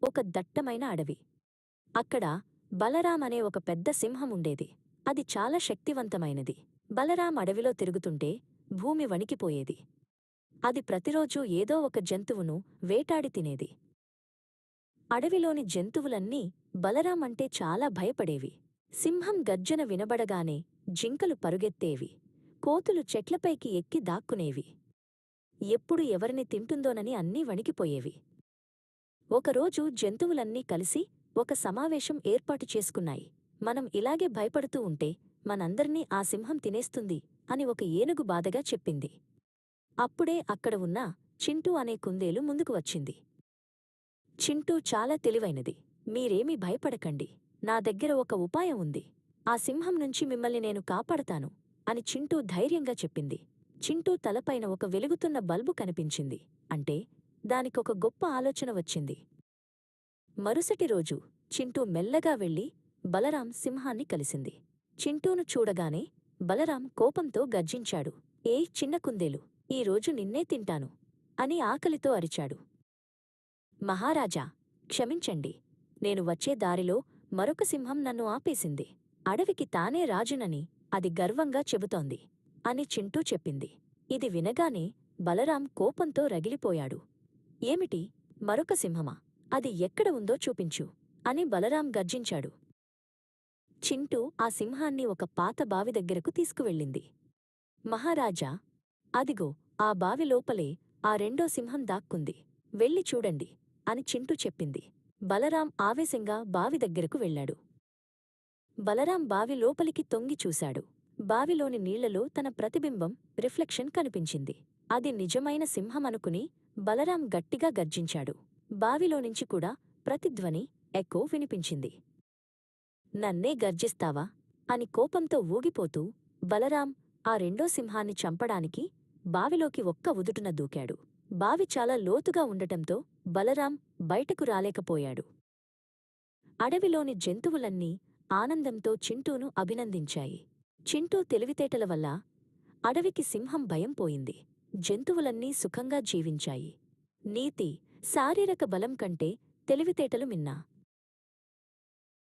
ఒక దట్టమైన అడవి. అక్కడ బలరాం అనే ఒక పెద్ద సింహం ఉండేది. అది చాలా శక్తివంతమైనది. బలరాం అడవిలో తిరుగుతుంటే భూమి వణికిపోయేది. అది ప్రతిరోజూ ఏదో ఒక జంతువును వేటాడి తినేది. అడవిలోని జంతువులన్నీ బలరాం అంటే చాలా భయపడేవి. సింహం గర్జన వినబడగానే జింకలు పరుగెత్తేవి. కోతులు చెట్లపైకి ఎక్కి దాక్కునేవి. ఎప్పుడు ఎవరిని తింటుందోనని అన్నీ వణికిపోయేవి. ఒకరోజు జంతువులన్నీ కలిసి ఒక సమావేశం ఏర్పాటు చేసుకున్నాయి. మనం ఇలాగే భయపడుతూ ఉంటే మనందర్నీ ఆ సింహం తినేస్తుంది అని ఒక ఏనుగు బాధగా చెప్పింది. అప్పుడే అక్కడ ఉన్న చింటూ అనే కుందేలు ముందుకు వచ్చింది. చింటూ చాలా తెలివైనది. మీరేమీ భయపడకండి. నా దగ్గర ఒక ఉపాయం ఉంది. ఆ సింహం నుంచి మిమ్మల్ని నేను కాపాడతాను అని చింటూ ధైర్యంగా చెప్పింది. చింటూ తలపైన ఒక వెలుగుతున్న బల్బు కనిపించింది. అంటే దానికొక గొప్ప ఆలోచన వచ్చింది. మరుసటి రోజు చింటూ మెల్లగా వెళ్లి బలరాం సింహాన్ని కలిసింది. చింటూను చూడగానే బలరాం కోపంతో గర్జించాడు. ఏయ్ చిన్న కుందేలు, ఈరోజు నిన్నే తింటాను అని ఆకలితో అరిచాడు. మహారాజా, క్షమించండి. నేను వచ్చే దారిలో మరొక సింహం నన్ను ఆపేసింది. అడవికి తానే రాజునని అది గర్వంగా చెబుతోంది అని చింటూ చెప్పింది. ఇది వినగానే బలరాం కోపంతో రగిలిపోయాడు. ఏమిటి, మరొక సింహమా? అది ఎక్కడ ఉందో చూపించు అని బలరాం గర్జించాడు. చింటూ ఆ సింహాన్ని ఒక పాత బావి దగ్గరకు తీసుకువెళ్ళింది. మహారాజా, అదిగో ఆ బావి లోపలే ఆ రెండో సింహం దాక్కుంది. వెళ్ళి చూడండి అని చింటూ చెప్పింది. బలరాం ఆవేశంగా బావి దగ్గరకు వెళ్ళాడు. బలరాం బావి లోపలికి తొంగి చూశాడు. బావిలోని నీళ్లలో తన ప్రతిబింబం రిఫ్లెక్షన్ కనిపించింది. అది నిజమైన సింహమనుకుని బలరాం గట్టిగా గర్జించాడు. బావిలోనించి కూడా ప్రతిధ్వని ఎకో వినిపించింది. నన్నే గర్జిస్తావా అని కోపంతో ఊగిపోతూ బలరాం ఆ రెండో సింహాన్ని చంపడానికి బావిలోకి ఒక్క ఉదుటున దూకాడు. బావి చాలా లోతుగా ఉండటంతో బలరాం బయటకు రాలేకపోయాడు. అడవిలోని జంతువులన్నీ ఆనందంతో చింటూను అభినందించాయి. చింటూ తెలివితేటల వల్ల అడవికి సింహం భయం పోయింది. జంతువులన్నీ సుఖంగా జీవించాయి. నీతి: శారీరక బలం కంటే తెలివితేటలు మిన్నా.